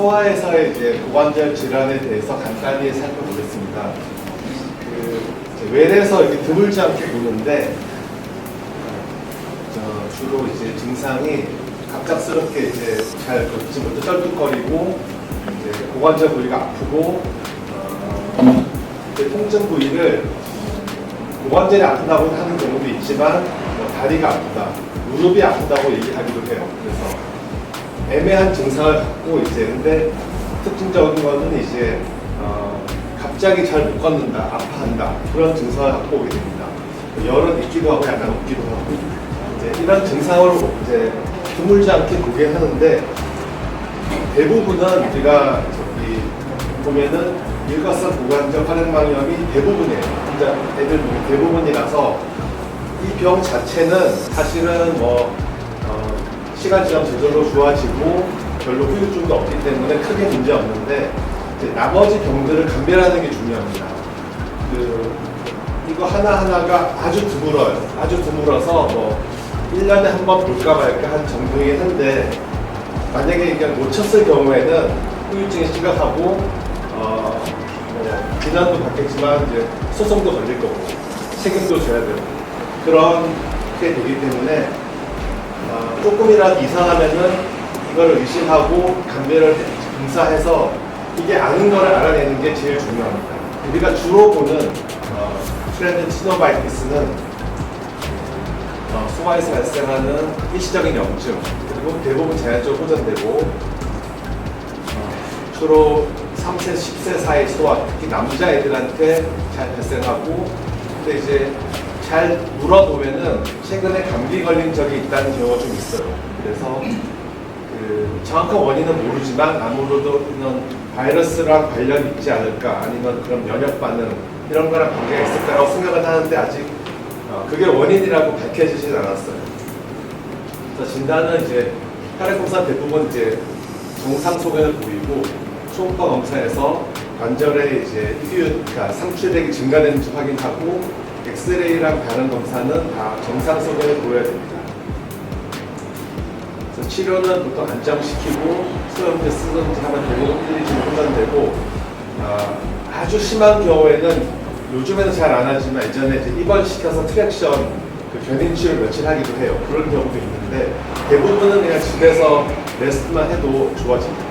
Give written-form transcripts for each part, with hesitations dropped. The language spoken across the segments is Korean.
소아에서의 이제 고관절 질환에 대해서 간단히 살펴보겠습니다. 외래에서 이렇게 드물지 않게 보는데 주로 이제 증상이 갑작스럽게 이제 잘 걷지 못해 떨뚝거리고 이제 고관절 부위가 아프고 통증 부위를 고관절이 아프다고 하는 경우도 있지만 다리가 아프다, 무릎이 아프다고 얘기하기도 해요. 그래서 애매한 증상을 갖고 이제 근데 특징적인 거는 이제 갑자기 잘 못 걷는다, 아파한다 그런 증상을 갖고 오게 됩니다. 열은 있기도 하고 약간 없기도 하고 이제 이런 증상으로 이제 드물지 않게 보게 하는데 대부분은 우리가 저기 보면은 일과성 고관절 활액막염이 대부분이에요. 진짜 애들 중에 대부분이라서 이 병 자체는 사실은 시간 지나면 저절로 좋아지고 별로 후유증도 없기 때문에 크게 문제 없는데 나머지 병들을 감별하는 게 중요합니다. 이거 하나하나가 아주 드물어요. 아주 드물어서 1년에 한 번 볼까 말까 한 정도이긴 한데 만약에 그냥 놓쳤을 경우에는 후유증이 심각하고 비난도 받겠지만 이제 소송도 걸릴 거고 책임도 져야 되고 그렇게 되기 때문에 조금이라도 이상하면은 이거를 의심하고 감별을 검사해서 이게 아는 거를 알아내는 게 제일 중요합니다. 우리가 주로 보는 트렌드 시노바이티스는 소아에서 발생하는 일시적인 염증 그리고 대부분 자연적으로 호전되고 주로 3세, 10세 사이 소아 특히 남자애들한테 잘 발생하고 근데 이제 잘 물어보면은 최근에 감기 걸린 적이 있다는 경우가 좀 있어요. 그래서 정확한 원인은 모르지만 아무래도 이런 바이러스랑 관련이 있지 않을까 아니면 그런 면역 반응 이런 거랑 관계가 있을 거라고 생각을 하는데 아직 그게 원인이라고 밝혀지진 않았어요. 그래서 진단은 이제 혈액 검사 대부분 이제 정상 소견을 보이고 초음파 검사에서 관절의 이제 그러니까 상출력이 증가되는지 확인하고 엑스레이랑 다른 검사는 다 정상 소견을 보여야 됩니다. 그래서 치료는 보통 안정시키고 수염제 쓰든지 하면 대부분 1~2주면 혼전되고 아주 심한 경우에는 요즘에는 잘 안 하지만 예전에 이제 입원시켜서 트랙션 견인 치료를 며칠 하기도 해요. 그런 경우도 있는데 대부분은 그냥 집에서 레스트만 해도 좋아집니다.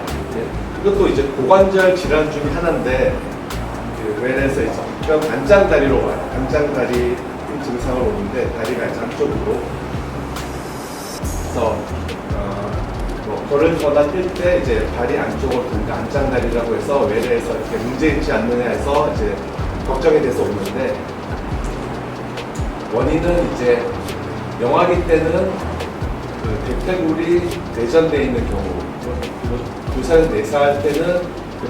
그것도 이제 고관절 질환 중에 하나인데 외래에서 이제 안장다리로 와요. 안장다리 증상을 오는데 다리가 이제 한쪽으로 그래서 걸을거나 뛸 때 이제 다리 안쪽으로 든다 안장다리라고 해서 외래에서 이렇게 문제 있지 않느냐 해서 이제 걱정이 돼서 오는데 원인은 이제 영아기 때는 대퇴골이 내전되어 있는 경우 2살, 4살 때는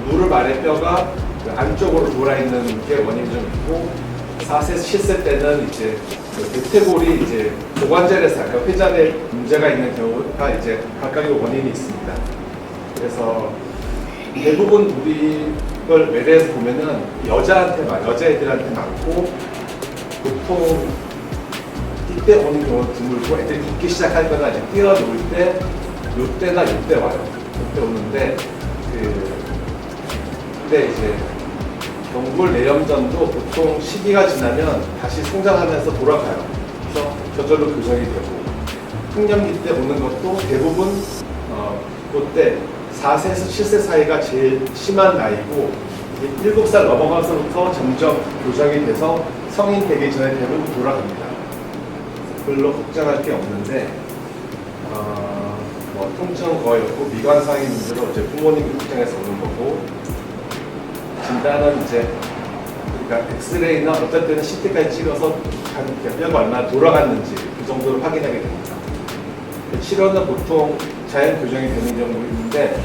무릎 아래 뼈가 안쪽으로 돌아있는 게 원인이 좀 있고 4세, 10세 때는 이제 대퇴골이 이제 고관절에서 그러니까 회전에 문제가 있는 경우가 이제 각각의 원인이 있습니다. 그래서 대부분 우리 걸 외래에서 보면은 여자애들한테 많고 보통 이때 오는 경우는 드물고 애들이 걷기 시작할 거나 이제 뛰어놀 때 요때나 요때 와요. 요때 오는데 근데 이제 경골 내염전도 보통 시기가 지나면 다시 성장하면서 돌아가요. 그래서 저절로 교정이 되고 흑염기 때 오는 것도 대부분 그때 4세에서 7세 사이가 제일 심한 나이고 7살 넘어가서부터 점점 교정이 돼서 성인 되기 전에 대부분 돌아갑니다. 별로 걱정할 게 없는데 통증은 거의 없고 미관상의 문제로 이제 부모님 걱정해서 오는 거고 진단은 이제 그러니까 엑스레이나 어떨 때는 CT까지 찍어서 뼈가 얼마나 돌아갔는지 그 정도로 확인하게 됩니다. 치료는 보통 자연 교정이 되는 경우도 있는데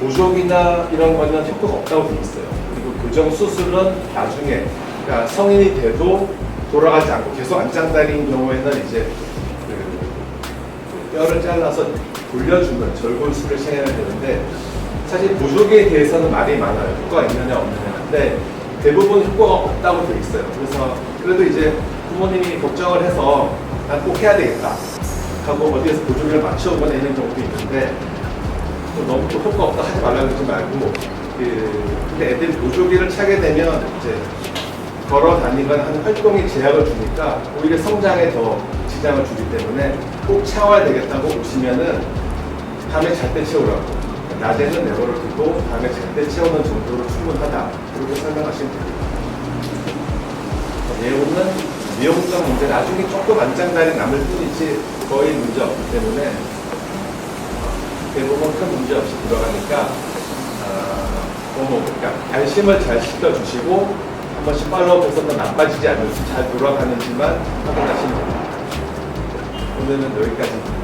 보조기나 이런 거는 효과가 없다고 되어 있어요. 그리고 교정 수술은 나중에 그러니까 성인이 돼도 돌아가지 않고 계속 안장다리인 경우에는 이제 뼈를 잘라서 돌려주는 절골술을 시행해야 되는데 사실 보조기에 대해서는 말이 많아요. 효과가 있느냐 없느냐. 근데 대부분 효과가 없다고 되어 있어요. 그래서 그래도 이제 부모님이 걱정을 해서 난 꼭 해야 되겠다 하고 어디에서 보조기를 맞춰오거나 이런 경우도 있는데 너무 또 효과 없다 하지 말라고 그러지 말고 근데 애들이 노조기를 차게 되면 이제 걸어 다니거나 하는 활동에 제약을 주니까 오히려 성장에 더 지장을 주기 때문에 꼭 채워야 되겠다고 오시면은 밤에 잘 때 채우라고. 낮에는 내버려 두고 밤에 잘 때 채우는 정도로 충분하다. 그렇게 설명하시면 됩니다. 내용은 미용적 문제 나중에 조금 안장날이 남을 뿐이지 거의 문제 없기 때문에 대부분 큰 문제 없이 들어가니까 그러니까 관심을 잘 시켜주시고 한 번씩 팔로우해서 더 나빠지지 않을지 잘 돌아가는지만 확인하시면 됩니다. 오늘은 여기까지.